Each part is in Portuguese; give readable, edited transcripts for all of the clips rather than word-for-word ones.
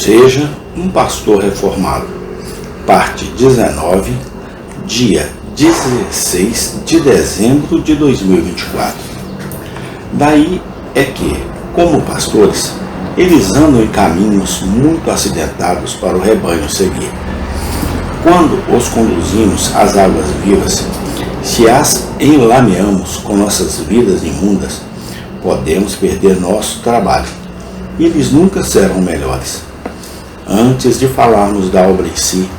Seja um pastor reformado. Parte 19, dia 16 de dezembro de 2024. Daí é que, como pastores, eles andam em caminhos muito acidentados para o rebanho seguir. Quando os conduzimos às águas vivas, se as enlameamos com nossas vidas imundas, podemos perder nosso trabalho e eles nunca serão melhores. Antes de falarmos da obra em si,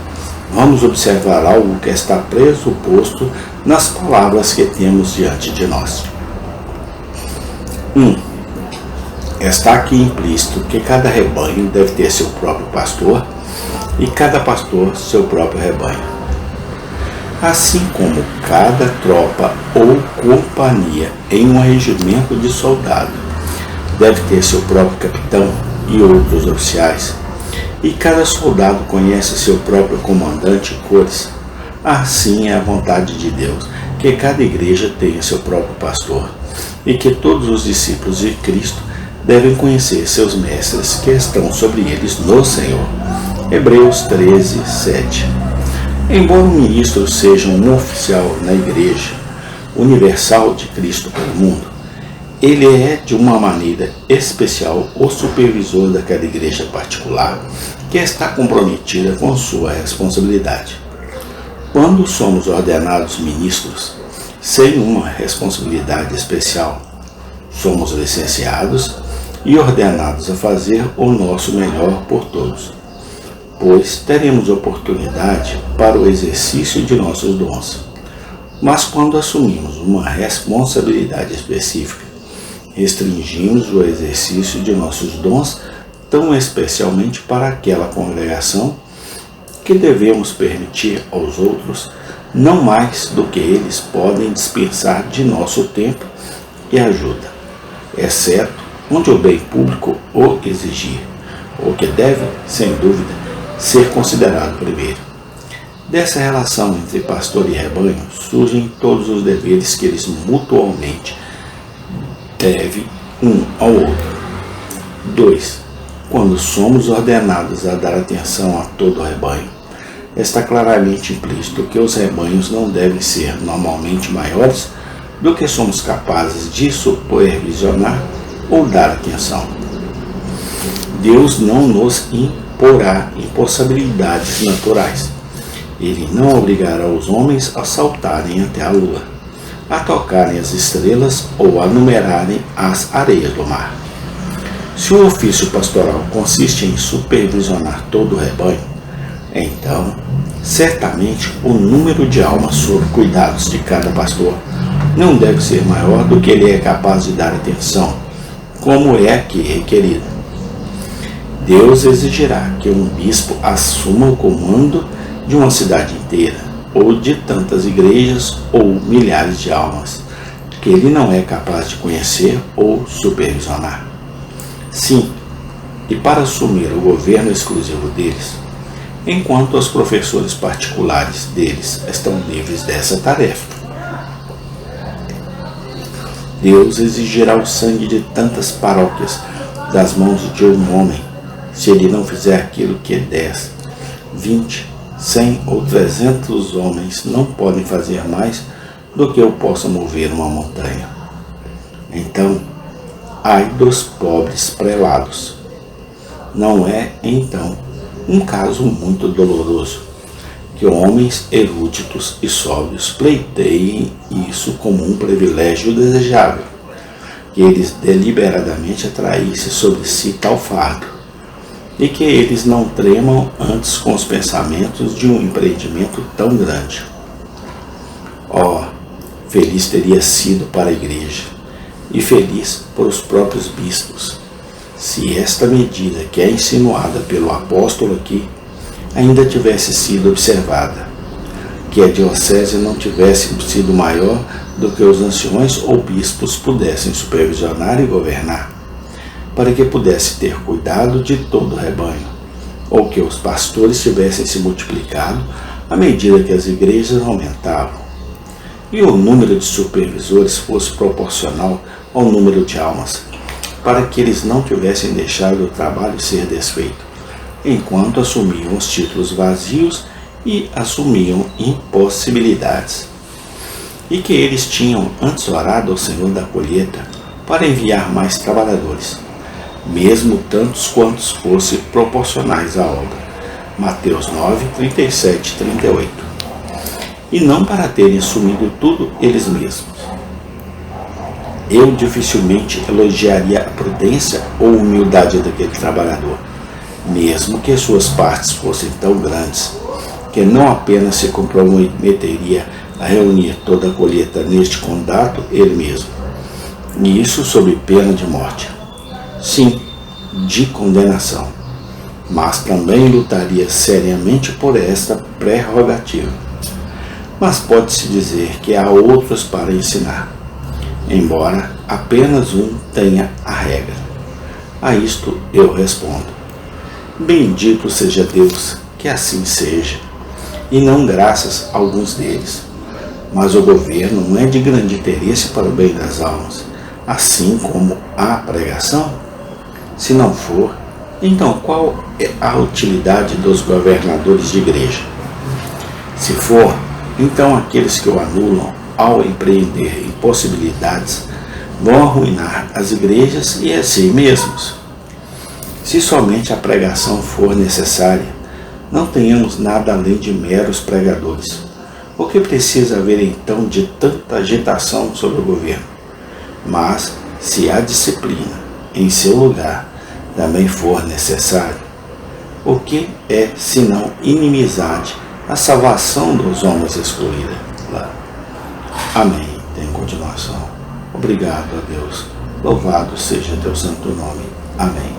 vamos observar algo que está pressuposto nas palavras que temos diante de nós. 1. Está aqui implícito que cada rebanho deve ter seu próprio pastor e cada pastor seu próprio rebanho. Assim como cada tropa ou companhia em um regimento de soldado deve ter seu próprio capitão e outros oficiais, e cada soldado conhece seu próprio comandante e cores, assim é a vontade de Deus que cada igreja tenha seu próprio pastor e que todos os discípulos de Cristo devem conhecer seus mestres que estão sobre eles no Senhor. Hebreus 13, 7. Embora um ministro seja um oficial na igreja universal de Cristo pelo mundo, ele é de uma maneira especial o supervisor daquela igreja particular que está comprometida com sua responsabilidade. Quando somos ordenados ministros sem uma responsabilidade especial, somos licenciados e ordenados a fazer o nosso melhor por todos, pois teremos oportunidade para o exercício de nossos dons. Mas quando assumimos uma responsabilidade específica, restringimos o exercício de nossos dons tão especialmente para aquela congregação que devemos permitir aos outros não mais do que eles podem dispensar de nosso tempo e ajuda, exceto onde o bem público o exigir, o que deve, sem dúvida, ser considerado primeiro. Dessa relação entre pastor e rebanho surgem todos os deveres que eles mutuamente devem um ao outro. 2. Quando somos ordenados a dar atenção a todo o rebanho, está claramente implícito que os rebanhos não devem ser normalmente maiores do que somos capazes de supervisionar ou dar atenção. Deus não nos imporá impossibilidades naturais. Ele não obrigará os homens a saltarem até a lua, a tocarem as estrelas ou a numerarem as areias do mar. Se o ofício pastoral consiste em supervisionar todo o rebanho, então, certamente, o número de almas sob cuidados de cada pastor não deve ser maior do que ele é capaz de dar atenção, como é aqui requerido. Deus exigirá que um bispo assuma o comando de uma cidade inteira, ou de tantas igrejas ou milhares de almas, que ele não é capaz de conhecer ou supervisionar. Sim, e para assumir o governo exclusivo deles, enquanto os professores particulares deles estão livres dessa tarefa. Deus exigirá o sangue de tantas paróquias das mãos de um homem, se ele não fizer aquilo que 10, 20, 100 ou 300 homens não podem fazer mais do que eu possa mover uma montanha. Então, ai dos pobres prelados. Não é, então, um caso muito doloroso que homens eruditos e sóbrios pleiteiem isso como um privilégio desejável, que eles deliberadamente atraíssem sobre si tal fardo, e que eles não tremam antes com os pensamentos de um empreendimento tão grande. Oh, feliz teria sido para a igreja, e feliz por os próprios bispos, se esta medida que é insinuada pelo apóstolo aqui ainda tivesse sido observada, que a diocese não tivesse sido maior do que os anciões ou bispos pudessem supervisionar e governar, para que pudesse ter cuidado de todo o rebanho, ou que os pastores tivessem se multiplicado à medida que as igrejas aumentavam, e o número de supervisores fosse proporcional ao número de almas, para que eles não tivessem deixado o trabalho ser desfeito, enquanto assumiam os títulos vazios e assumiam impossibilidades. E que eles tinham antes orado ao Senhor da colheita para enviar mais trabalhadores, mesmo tantos quantos fossem proporcionais à obra. Mateus 9, 37 e 38. E não para terem assumido tudo eles mesmos. Eu dificilmente elogiaria a prudência ou humildade daquele trabalhador, mesmo que suas partes fossem tão grandes, que não apenas se comprometeria a reunir toda a colheita neste condato ele mesmo, e isso sob pena de morte. Sim, de condenação, mas também lutaria seriamente por esta prerrogativa. Mas pode-se dizer que há outros para ensinar, embora apenas um tenha a regra. A isto eu respondo: bendito seja Deus que assim seja, e não graças a alguns deles. Mas o governo não é de grande interesse para o bem das almas, assim como a pregação? Se não for, então qual é a utilidade dos governadores de igreja? Se for, então aqueles que o anulam ao empreender impossibilidades vão arruinar as igrejas e a si mesmos. Se somente a pregação for necessária, não tenhamos nada além de meros pregadores. O que precisa haver então de tanta agitação sobre o governo? Mas, se a disciplina em seu lugar também for necessário, o que é senão inimizade a salvação dos homens excluída lá? Amém. Tem continuação. Obrigado a Deus. Louvado seja teu santo nome. Amém.